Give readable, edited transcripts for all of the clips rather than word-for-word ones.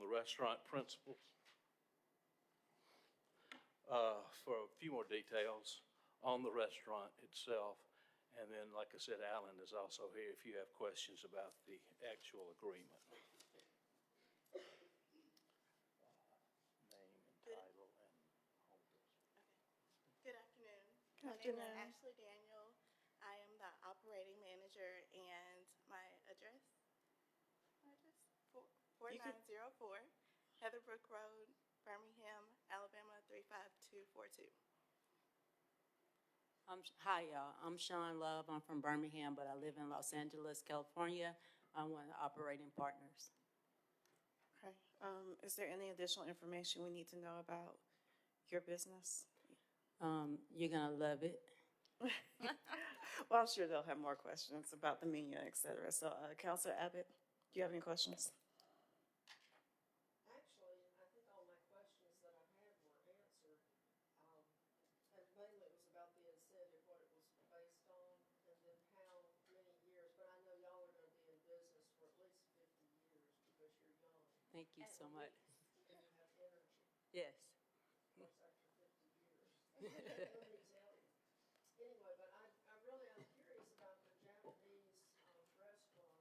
restaurant principals. For a few more details on the restaurant itself. And then, like I said, Alan is also here if you have questions about the actual agreement. Name and title and home business. Good afternoon. Good My name is afternoon. Ashley Daniel. I am the operating manager, and my address, 4904 Heatherbrook Road, Birmingham, Alabama 35242. Hi, y'all. I'm Sean Love. I'm from Birmingham, but I live in Los Angeles, California. I'm one of the operating partners. Okay. Is there any additional information we need to know about your business? You're gonna love it. Well, I'm sure they'll have more questions about the menu, et cetera. So, Counselor Abbott, do you have any questions? Actually, I think all my questions that I had were answered. And mainly it was about the incentive, what it was based on, and then how many years. But I know y'all are gonna be in business for at least 50 years because you're young Thank you so much. and you have energy, Yes. of course, after 50 years. Let me tell you. Anyway, but I really am curious about the Japanese restaurant.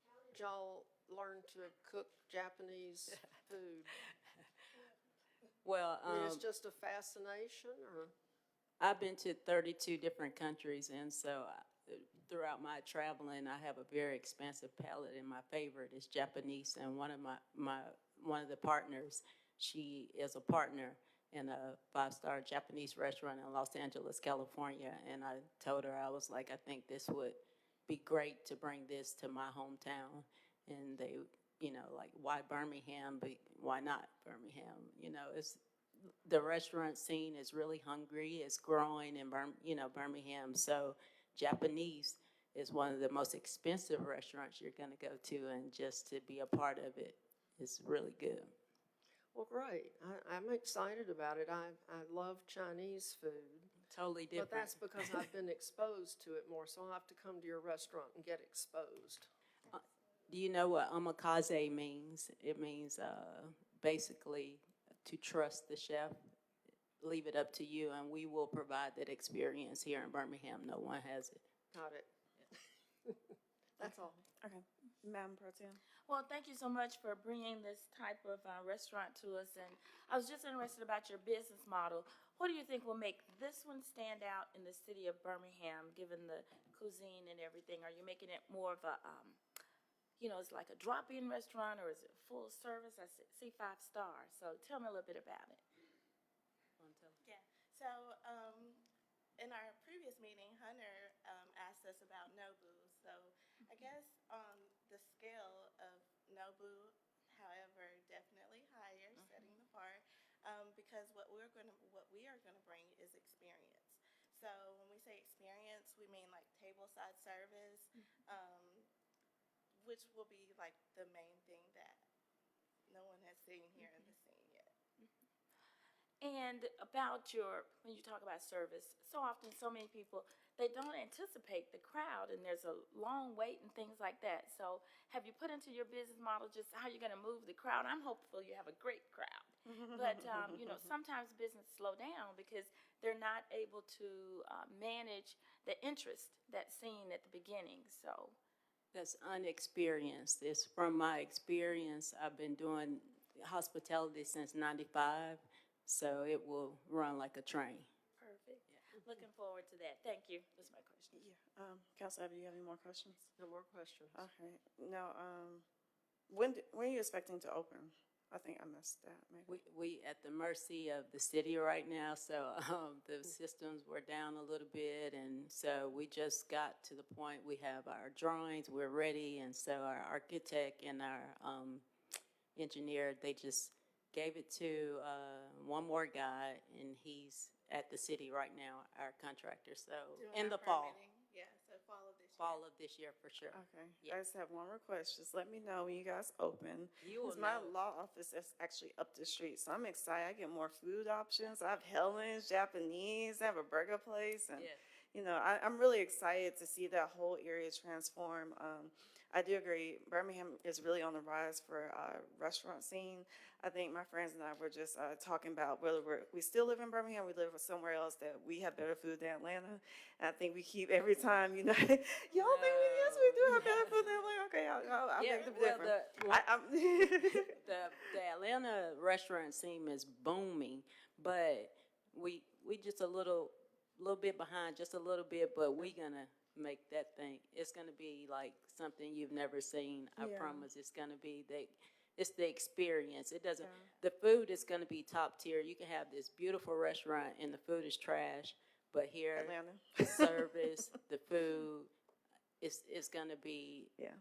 How did y'all learn to cook Japanese food? Well, I mean, it's just a fascination, or? I've been to 32 different countries, and so throughout my traveling, I have a very expansive palate, and my favorite is Japanese. And one of the partners, she is a partner in a 5-star Japanese restaurant in Los Angeles, California. And I told her, I was like, I think this would be great to bring this to my hometown. And they, like, why Birmingham? But why not Birmingham? The restaurant scene is really hungry. It's growing in Birmingham. So Japanese is one of the most expensive restaurants you're going to go to, and just to be a part of it is really good. Well, great. I'm excited about it. I love Chinese food. Totally different. But that's because I've been exposed to it more, so I'll have to come to your restaurant and get exposed. Do you know what omakase means? It means basically to trust the chef. Leave it up to you, and we will provide that experience here in Birmingham. No one has it. Got it. That's all. Okay. Madam Pro Tem? Well, thank you so much for bringing this type of restaurant to us. And I was just interested about your business model. What do you think will make this one stand out in the city of Birmingham, given the cuisine and everything? Are you making it more of a, it's like a drop-in restaurant, or is it full service? I see 5 stars. So tell me a little bit about it. Yeah. So, in our previous meeting, Hunter asked us about Nobu. So, I guess on the scale of Nobu, however, definitely higher, setting the bar, because what we are going to bring is experience. So, when we say experience, we mean like tableside service, which will be like the main thing that no one has seen here in the scene yet. And about when you talk about service, so often so many people, they don't anticipate the crowd, and there's a long wait and things like that. So have you put into your business model just how you're going to move the crowd? I'm hopeful you have a great crowd. But, sometimes business slow down because they're not able to manage the interest that's seen at the beginning. So That's unexperienced. It's from my experience. I've been doing hospitality since '95, so it will run like a train. perfect. Looking forward to that. Thank you. That's my question. Yeah. Counselor Abbott, do you have any more questions? No more questions. Okay. Now, when are you expecting to open? I think I missed that, maybe. We at the mercy of the city right now, so the systems were down a little bit, and so we just got to the point, we have our drawings, we're ready, and so our architect and our engineer, they just gave it to one more guy, and he's at the city right now, our contractor, so Doing in our the fall. permitting. Yeah, so fall of this year. Fall of this year for sure. Okay. Yeah. I just have one request. Just let me know when you guys open. You will 'Cause my know. law office is actually up the street, so I'm excited. I get more food options. I have Helen's, Japanese. I have a burger place, and Yeah. I'm really excited to see that whole area transform. I do agree. Birmingham is really on the rise for restaurant scene. I think my friends and I were just talking about whether we still live in Birmingham, we live somewhere else that we have better food than Atlanta. And I think we keep every time, y'all think yes, we do have better food than Atlanta. Okay, I'll Yeah, make the well, difference. I'm the Atlanta restaurant scene is booming, but we just a little bit behind, just a little bit, but we gonna make that thing. It's gonna be like something you've never seen. I Yeah. promise. It's gonna be it's the experience. It doesn't. The food is gonna be top tier. You can have this beautiful restaurant and the food is trash, but here Atlanta. the service, the food, it's gonna be Yeah.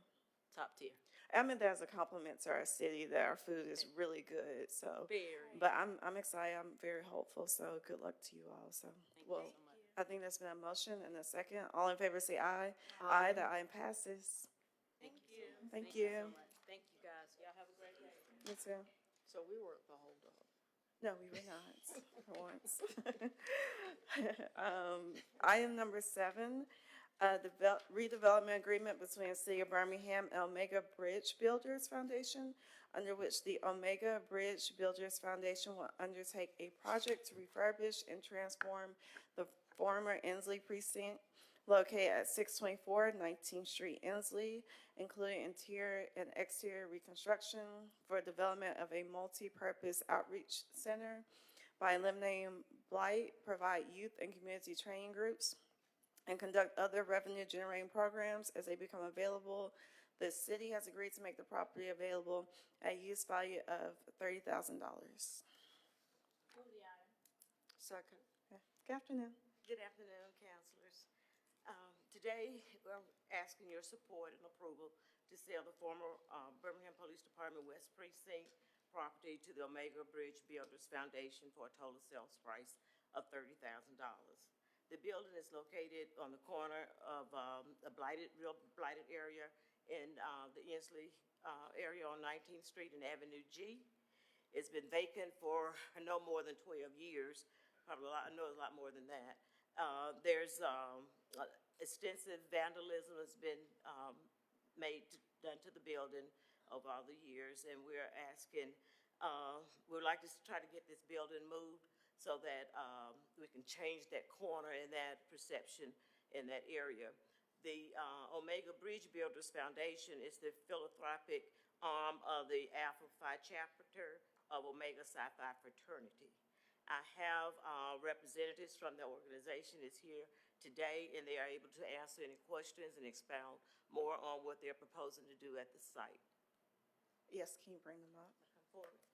top tier. I mean, that's a compliment to our city that our food is really good. So, Very. but I'm excited. I'm very hopeful. So, good luck to you all. So, well, so much. I think there's been a motion and a second. All in favor, say aye. Aye. The aye passes. Thank you. Thank you. so much. Thank you, guys. Y'all have a great day. You too. So we weren't the holdup. No, we were not for once. Item number 7, the redevelopment agreement between the City of Birmingham and Omega Bridge Builders Foundation, under which the Omega Bridge Builders Foundation will undertake a project to refurbish and transform the former Inslee precinct located at 624 19th Street, Inslee, including interior and exterior reconstruction for development of a multi-purpose outreach center by eliminating blight, provide youth and community training groups, and conduct other revenue-generating programs as they become available. The city has agreed to make the property available at a use value of $30,000. Second. Good afternoon. Good afternoon, councilors. Today, we're asking your support and approval to sell the former Birmingham Police Department West Precinct property to the Omega Bridge Builders Foundation for a total sales price of $30,000. The building is located on the corner of a real blighted area in the Inslee area on 19th Street and Avenue G. It's been vacant for no more than 12 years. Probably I know it's a lot more than that. There's extensive vandalism has been done to the building over all the years, and we're asking, we'd like to try to get this building moved so that we can change that corner and that perception in that area. The Omega Bridge Builders Foundation is the philanthropic arm of the Alpha Phi chapter of Omega Psi Phi fraternity. I have representatives from the organization is here today, and they are able to answer any questions and expound more on what they're proposing to do at the site. Yes, can you bring them up? Come forward.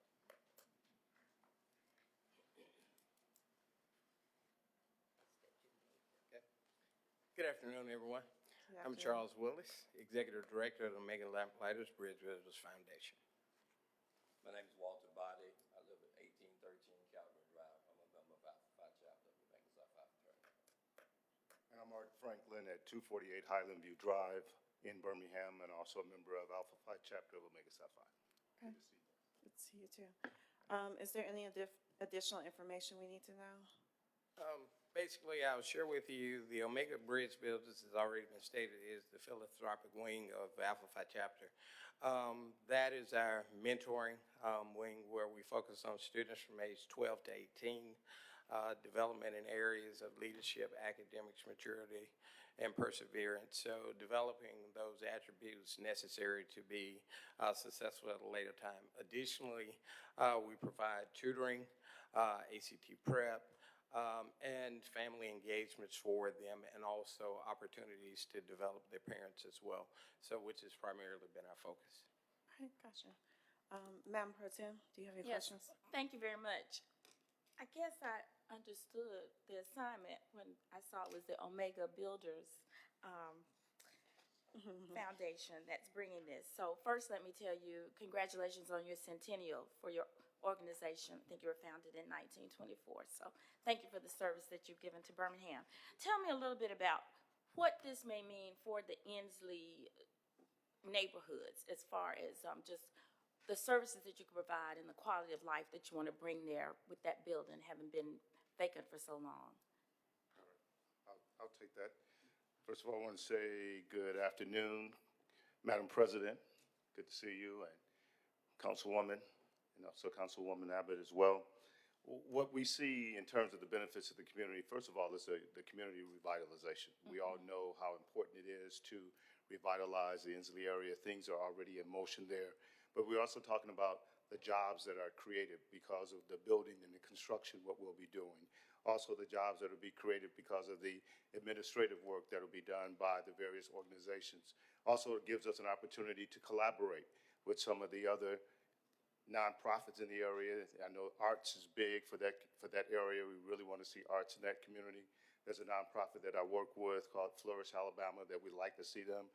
Good afternoon, everyone. Good I'm afternoon. Charles Willis, Executive Director of the Omega Lamplighters Bridge Builders Foundation. My name is Walter Body. I live at 1813 Calvary Drive. I'm a member of Alpha Phi chapter of Omega Psi Phi fraternity. And I'm Art Franklin at 248 Highland View Drive in Birmingham, and also a member of Alpha Phi chapter of Omega Psi Phi. Okay. Good to see you. Good to see you too. Is there any additional information we need to know? Basically, I'll share with you the Omega Bridge Builders, has already been stated, is the philanthropic wing of Alpha Phi chapter. That is our mentoring wing, where we focus on students from age 12 to 18, development in areas of leadership, academics, maturity, and perseverance. So developing those attributes necessary to be successful at a later time. Additionally, we provide tutoring, ACT prep, and family engagements for them, and also opportunities to develop their parents as well. So, which has primarily been our focus. All right, gotcha. Madam Pro Tem, do you have any Yes, questions? thank you very much. I guess I understood the assignment when I saw it was the Omega Builders Foundation that's bringing this. So first, let me tell you, congratulations on your centennial for your organization. I think you were founded in 1924. So thank you for the service that you've given to Birmingham. Tell me a little bit about what this may mean for the Inslee neighborhoods as far as just the services that you can provide and the quality of life that you want to bring there with that building having been vacant for so long. I'll take that. First of all, I want to say good afternoon, Madam President, good to see you, and Councilwoman, and also Councilwoman Abbott as well. What we see in terms of the benefits of the community, first of all, is the community revitalization. We all know how important it is to revitalize the Inslee area. Things are already in motion there. But we're also talking about the jobs that are created because of the building and the construction, what we'll be doing. Also, the jobs that will be created because of the administrative work that will be done by the various organizations. Also, it gives us an opportunity to collaborate with some of the other nonprofits in the area. I know arts is big for that area. We really want to see arts in that community. There's a nonprofit that I work with called Flourish Alabama that we'd like to see them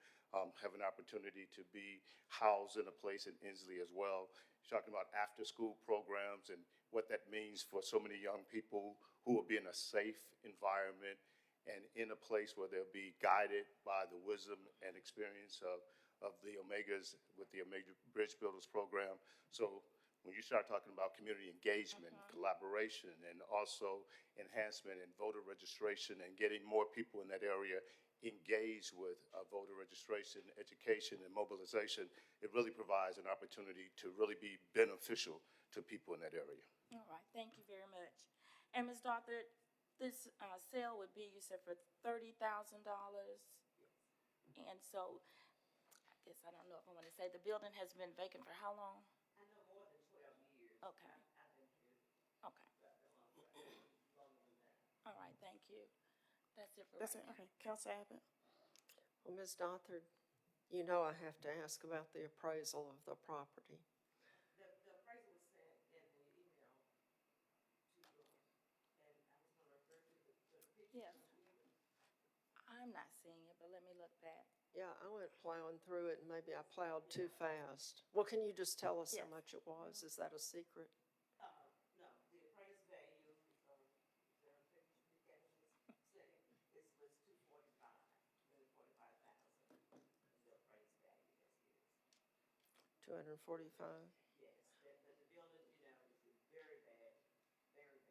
have an opportunity to be housed in a place in Inslee as well. You're talking about after-school programs and what that means for so many young people who will be in a safe environment and in a place where they'll be guided by the wisdom and experience of the Omegas with the Omega Bridge Builders Program. So when you start talking about community engagement, collaboration, and also enhancement and voter registration and getting more people in that area engaged with voter registration, education, and mobilization, it really provides an opportunity to really be beneficial to people in that area. All right, thank you very much. And Ms. Arthur, this sale would be, you said, for $30,000? And so, I guess I don't know if I want to say, the building has been vacant for how long? I know more than 12 years. Okay. I've been here Okay. longer than that. All right, thank you. That's it for That's right it, now. okay. Council Abbott? Well, Ms. Dothard, you know I have to ask about the appraisal of the property. The appraisal was sent in the email to you, and I was going to refer to the picture. Yes. I'm not seeing it, but let me look back. Yeah, I went plowing through it and maybe I plowed too fast. Well, can you just tell us how Yes. much it was? Is that a secret? No, the appraised value, the picture was saying this was 245, really 45,000, the appraised value is. 245? Yes, but the building, you know, is in very bad shape.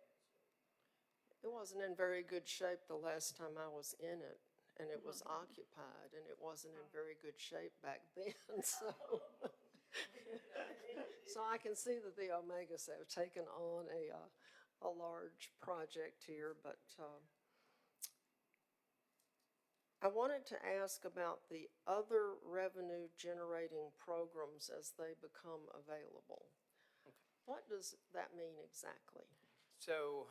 It wasn't in very good shape the last time I was in it, and it was occupied, and it wasn't in very good shape back then, so. So I can see that the Omegas have taken on a large project here, but I wanted to ask about the other revenue-generating programs as they become available. What does that mean exactly? So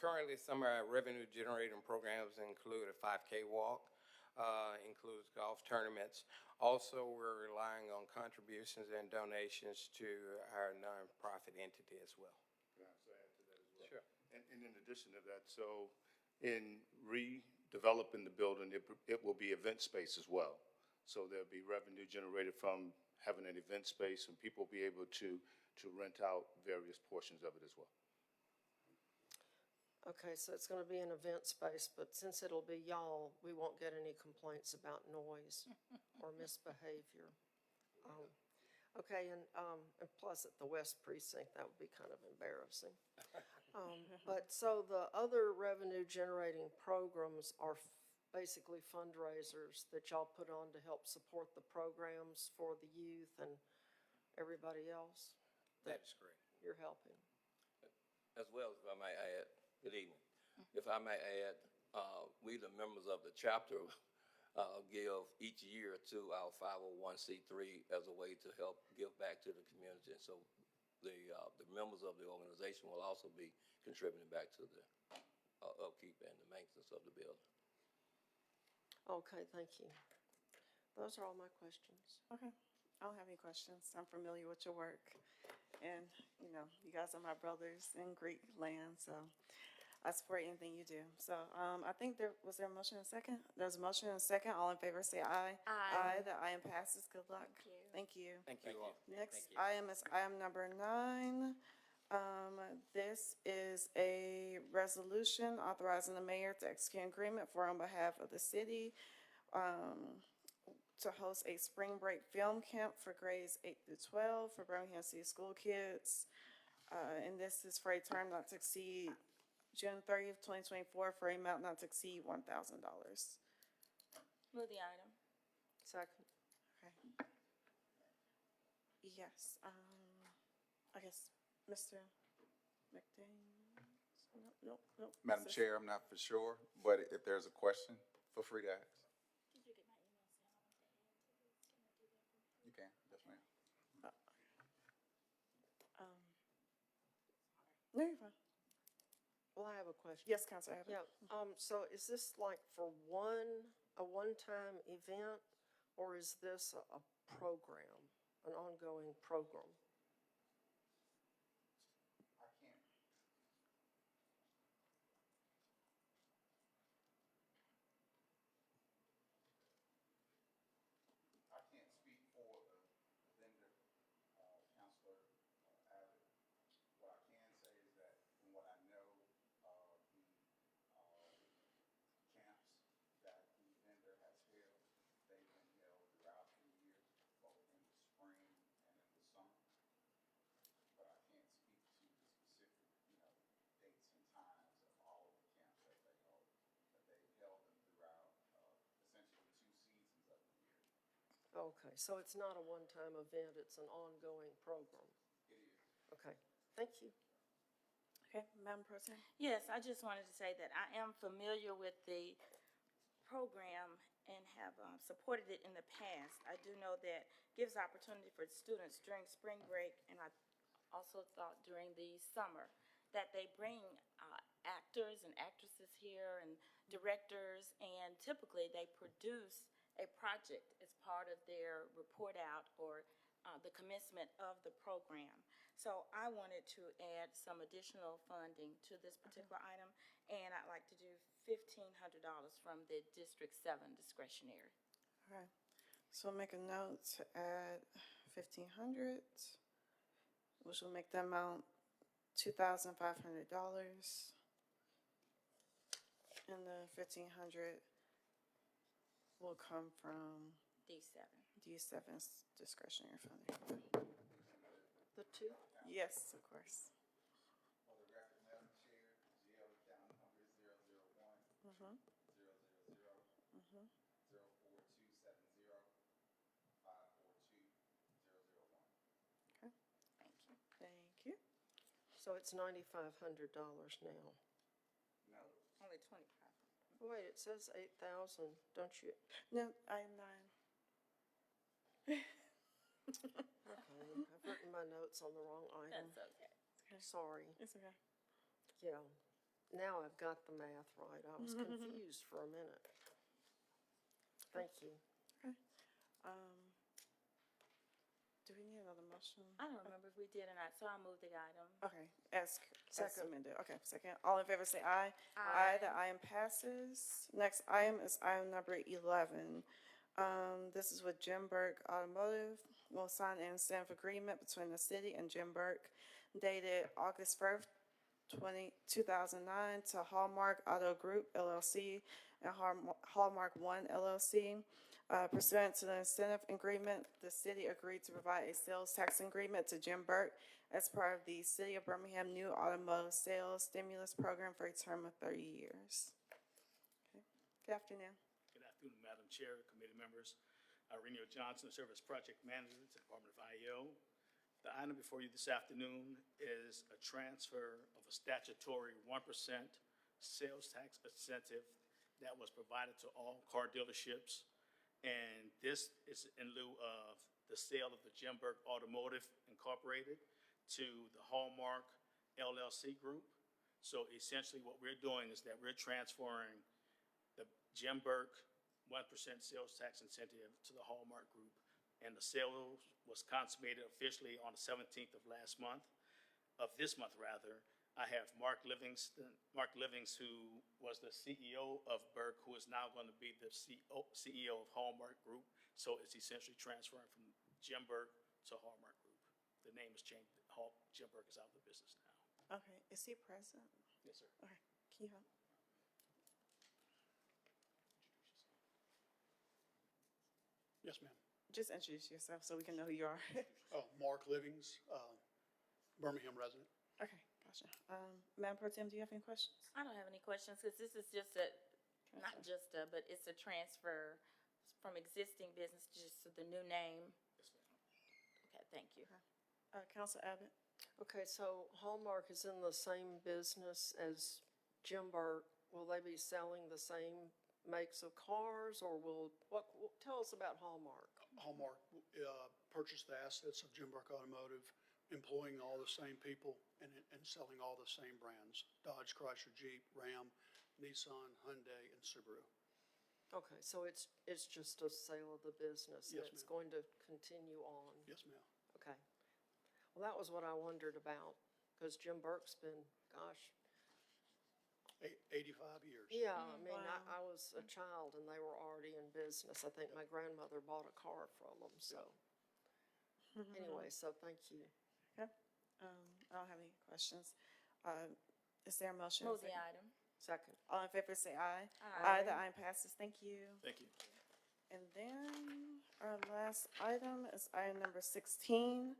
currently, some of our revenue-generating programs include a 5K walk, includes golf tournaments. Also, we're relying on contributions and donations to our nonprofit entity as well. Can I also add to that as well? Sure. And in addition to that, so in redeveloping the building, it will be event space as well. So there'll be revenue generated from having an event space, and people will be able to rent out various portions of it as well. Okay, so it's going to be an event space, but since it'll be y'all, we won't get any complaints about noise or misbehavior. Okay, and plus at the West Precinct, that would be kind of embarrassing. But so the other revenue-generating programs are basically fundraisers that y'all put on to help support the programs for the youth and everybody else That is correct. you're helping. As well, if I may add, good evening. If I may add, we, the members of the chapter, give each year to our 501c3 as a way to help give back to the community. So the members of the organization will also be contributing back to the upkeep and the maintenance of the building. Okay, thank you. Those are all my questions. Okay. I don't have any questions. I'm familiar with your work. And, you know, you guys are my brothers in Greek land, so I support anything you do. So I think was there a motion and a second? There's a motion and a second. All in favor say aye. Aye. Aye. The item passes. Good luck. Thank you. Thank you. Thank you all. Next Thank you. item is item number 9. This is a resolution authorizing the mayor to execute an agreement on behalf of the city to host a spring break film camp for grades 8 through 12 for Birmingham City School kids. And this is for a term not to exceed June 30th, 2024, for a amount not to exceed $1,000. Move the item. Second. Okay. Yes, I guess, Mr. McDaniel? No, no. Madam Chair, I'm not for sure, but if there's a question, feel free to ask. Did you get my email saying I want to add to this? Can I do that for you? You can, yes, ma'am. No, you're fine. Well, I have a question. Yes, Counselor Abbott? Yeah, so is this like for a one-time event, or is this a program, an ongoing program? I can't. I can't speak for the vendor, Counselor Abbott. What I can say is that from what I know, the camps that the vendor has held, they've been held throughout the year, both in the spring and in the summer. But I can't speak to the specific, dates and times of all of the camps that they hold. But they've held them throughout, essentially 2 seasons of the year. Okay, so it's not a one-time event, it's an ongoing program? It is. Okay, thank you. Okay, Madam President? Yes, I just wanted to say that I am familiar with the program and have supported it in the past. I do know that gives opportunity for students during spring break, and I also thought during the summer, that they bring actors and actresses here and directors, and typically they produce a project as part of their report out or the commencement of the program. So I wanted to add some additional funding to this particular item, and I'd like to do $1,500 from the District 7 discretionary. All right, so we'll make a note to add 1,500, which will make the amount $2,500. And the 1,500 will come from D7. D7's discretionary funding. The two? Yes, of course. For the record, Madam Chair, GL account number is 001 000 04270 542 001. Thank you. Thank you. So it's $9,500 now. No, Only 25. Wait, it says 8,000, don't you? No, item 9. Okay, I've written my notes on the wrong item. That's okay. Sorry. It's okay. Yeah, now I've got the math right. I was confused for a minute. Thank you. Do we need another motion? I don't remember if we did or not, so I'll move the item. Okay, as Second. amended. Okay, second. All in favor say aye. Aye. The item passes. Next item is item number 11. This is with Jim Burke Automotive. Will sign an incentive agreement between the city and Jim Burke dated August 1st, 2009 to Hallmark Auto Group LLC and Hallmark One LLC. Pursuant to the incentive agreement, the city agreed to provide a sales tax agreement to Jim Burke as part of the City of Birmingham New Automotive Sales Stimulus Program for a term of 30 years. Okay. Good afternoon. Good afternoon, Madam Chair, committee members. Renio Johnson, Service Project Manager at the Department of IEO. The item before you this afternoon is a transfer of a statutory 1% sales tax incentive that was provided to all car dealerships. And this is in lieu of the sale of the Jim Burke Automotive Incorporated to the Hallmark LLC Group. So essentially what we're doing is that we're transferring the Jim Burke 1% sales tax incentive to the Hallmark Group. And the sale was consummated officially on the 17th of this month. I have Mark Livings, who was the CEO of Burke, who is now going to be the CEO of Hallmark Group. So it's essentially transferring from Jim Burke to Hallmark Group. The name has changed. Jim Burke is out of the business now. Okay, is he present? Yes, sir. Okay, can you help? Yes, ma'am. Just introduce yourself so we can know who you are. Oh, Mark Livings, Birmingham resident. Okay, gotcha. Madam Pro Tem, do you have any questions? I don't have any questions, because this is just but it's a transfer from existing business just to the new name. Yes, ma'am. Okay, Thank you. Council Abbott? Okay, so Hallmark is in the same business as Jim Burke. Will they be selling the same makes of cars, or tell us about Hallmark? Hallmark purchased the assets of Jim Burke Automotive, employing all the same people and selling all the same brands: Dodge, Chrysler, Jeep, Ram, Nissan, Hyundai, and Subaru. Okay, so it's just a sale of the business, and Yes, it's ma'am. going to continue on? Yes, ma'am. Okay. Well, that was what I wondered about, because Jim Burke's been, gosh, 85 years. yeah, I mean, Wow. I was a child and they were already in business. I think my grandmother bought a car from them, so. Anyway, so thank you. Okay. I don't have any questions. Is there a motion? Move the item. Second. All in favor, say aye. Aye. The item passes. Thank you. Thank you. And then our last item is item number 16.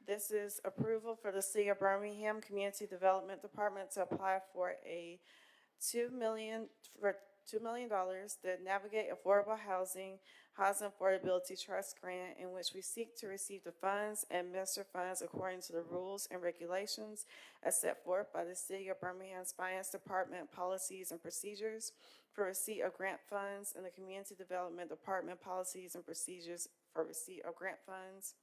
This is approval for the City of Birmingham Community Development Department to apply for a $2 million, the Navigate Affordable Housing Affordability Trust Grant, in which we seek to receive the funds and administer funds according to the rules and regulations as set forth by the City of Birmingham's Finance Department policies and procedures for receipt of grant funds and the Community Development Department policies and procedures for receipt of grant funds.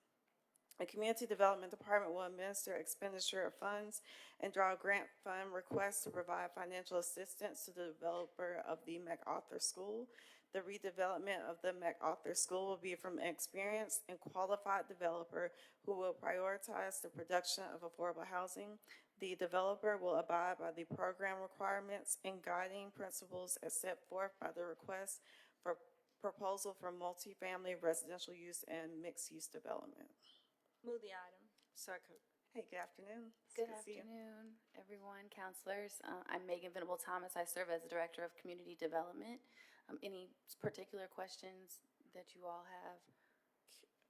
The Community Development Department will administer expenditure of funds and draw grant fund requests to provide financial assistance to the developer of the MacArthur School. The redevelopment of the MacArthur School will be from an experienced and qualified developer who will prioritize the production of affordable housing. The developer will abide by the program requirements and guiding principles as set forth by the request for proposal for multifamily residential use and mixed-use development. Move the item. Second. Hey, good afternoon. It's Good to see you. afternoon, everyone, counselors. I'm Megan Venable Thomas. I serve as the Director of Community Development. Any particular questions that you all have?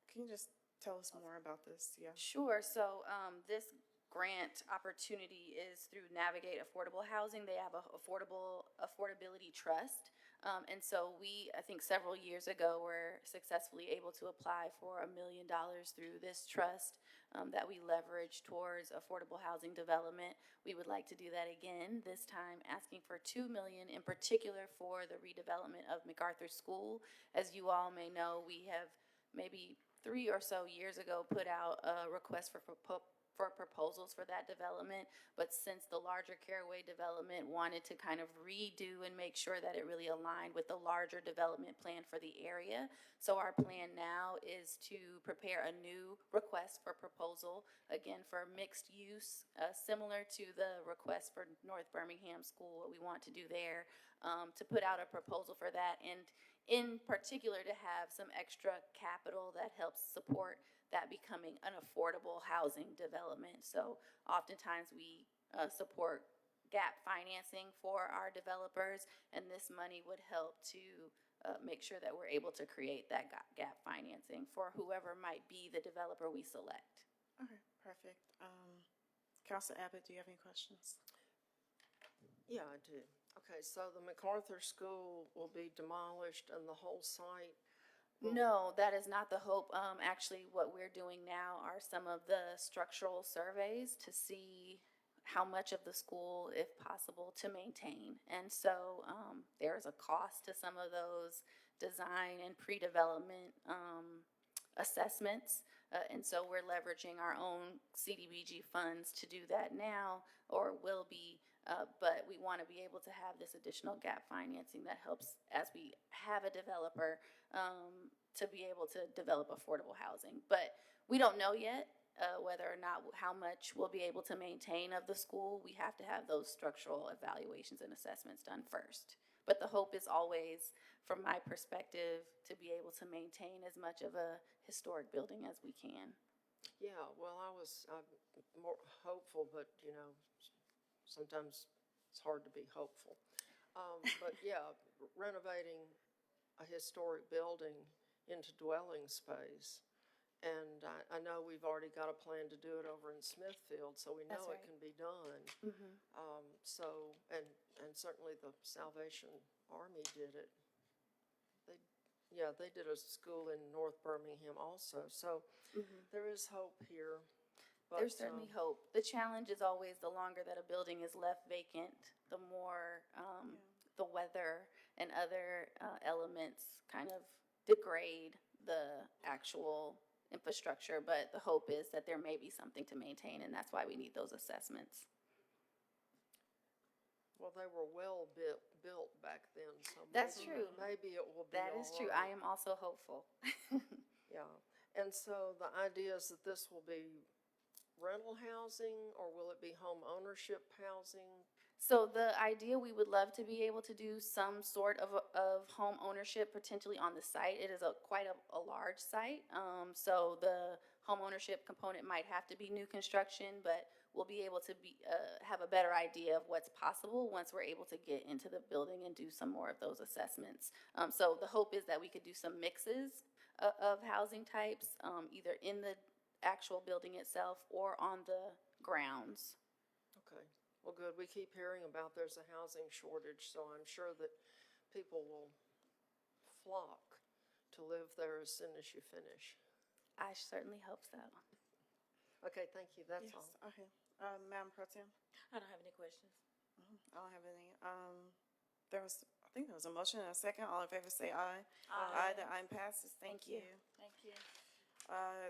Can you just tell us more about this? Yeah. Sure. So this grant opportunity is through Navigate Affordable Housing. They have a affordability trust. And so I think several years ago, were successfully able to apply for $1 million through this trust that we leverage towards affordable housing development. We would like to do that again, this time asking for $2 million in particular for the redevelopment of MacArthur School. As you all may know, we have maybe 3 or so years ago put out a request for proposals for that development, but since the larger Caraway development wanted to kind of redo and make sure that it really aligned with the larger development plan for the area. So our plan now is to prepare a new request for proposal, again, for mixed use, similar to the request for North Birmingham School, what we want to do there, to put out a proposal for that, and in particular to have some extra capital that helps support that becoming an affordable housing development. So oftentimes we support gap financing for our developers, and this money would help to make sure that we're able to create that gap financing for whoever might be the developer we select. Okay, perfect. Council Abbott, do you have any questions? Yeah, I do. Okay, so the MacArthur School will be demolished and the whole site? No, that is not the hope. Actually, what we're doing now are some of the structural surveys to see how much of the school, if possible, to maintain. And so there is a cost to some of those design and pre-development assessments. And so we're leveraging our own CDBG funds to do that now, or will be. But we want to be able to have this additional gap financing that helps as we have a developer to be able to develop affordable housing. But we don't know yet whether or not how much we'll be able to maintain of the school. We have to have those structural evaluations and assessments done first. But the hope is always, from my perspective, to be able to maintain as much of a historic building as we can. Yeah, well, I'm more hopeful, but, sometimes it's hard to be hopeful. But yeah, renovating a historic building into dwelling space. And I know we've already got a plan to do it over in Smithfield, so we know That's it right. can be done. And certainly the Salvation Army did it. yeah, they did a school in North Birmingham also, so there is hope here. But, There's certainly hope. The challenge is always the longer that a building is left vacant, the more the weather and other elements kind of degrade the actual infrastructure. But the hope is that there may be something to maintain, and that's why we need those assessments. Well, they were well built back then, so. That's maybe- true. Maybe it will be That is true. all I right. am also hopeful. Yeah, and so the idea is that this will be rental housing, or will it be home ownership housing? So the idea, we would love to be able to do some sort of home ownership potentially on the site. It is quite a large site. So the home ownership component might have to be new construction, but we'll be able to have a better idea of what's possible once we're able to get into the building and do some more of those assessments. So the hope is that we could do some mixes of housing types, either in the actual building itself or on the grounds. Okay, well, good. We keep hearing about there's a housing shortage, so I'm sure that people will flock to live there as soon as you finish. I certainly hope so. Okay, thank you. That's Yes, all. okay. Madam Pro Tem? I don't have any questions. I don't have any. I think there was a motion and a second. All in favor say aye. Aye. The aye passes. Thank you. Thank you.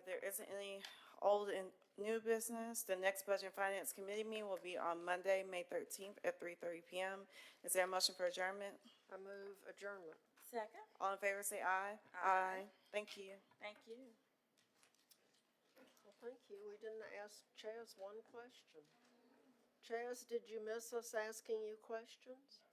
There isn't any old and new business. The next Budget and Finance Committee meeting will be on Monday, May 13th at 3:30 PM. Is there a motion for adjournment? I move adjournment. Second? All in favor say aye. Aye. Thank you. Thank you. Well, thank you. We didn't ask Chaz one question. Chaz, did you miss us asking you questions?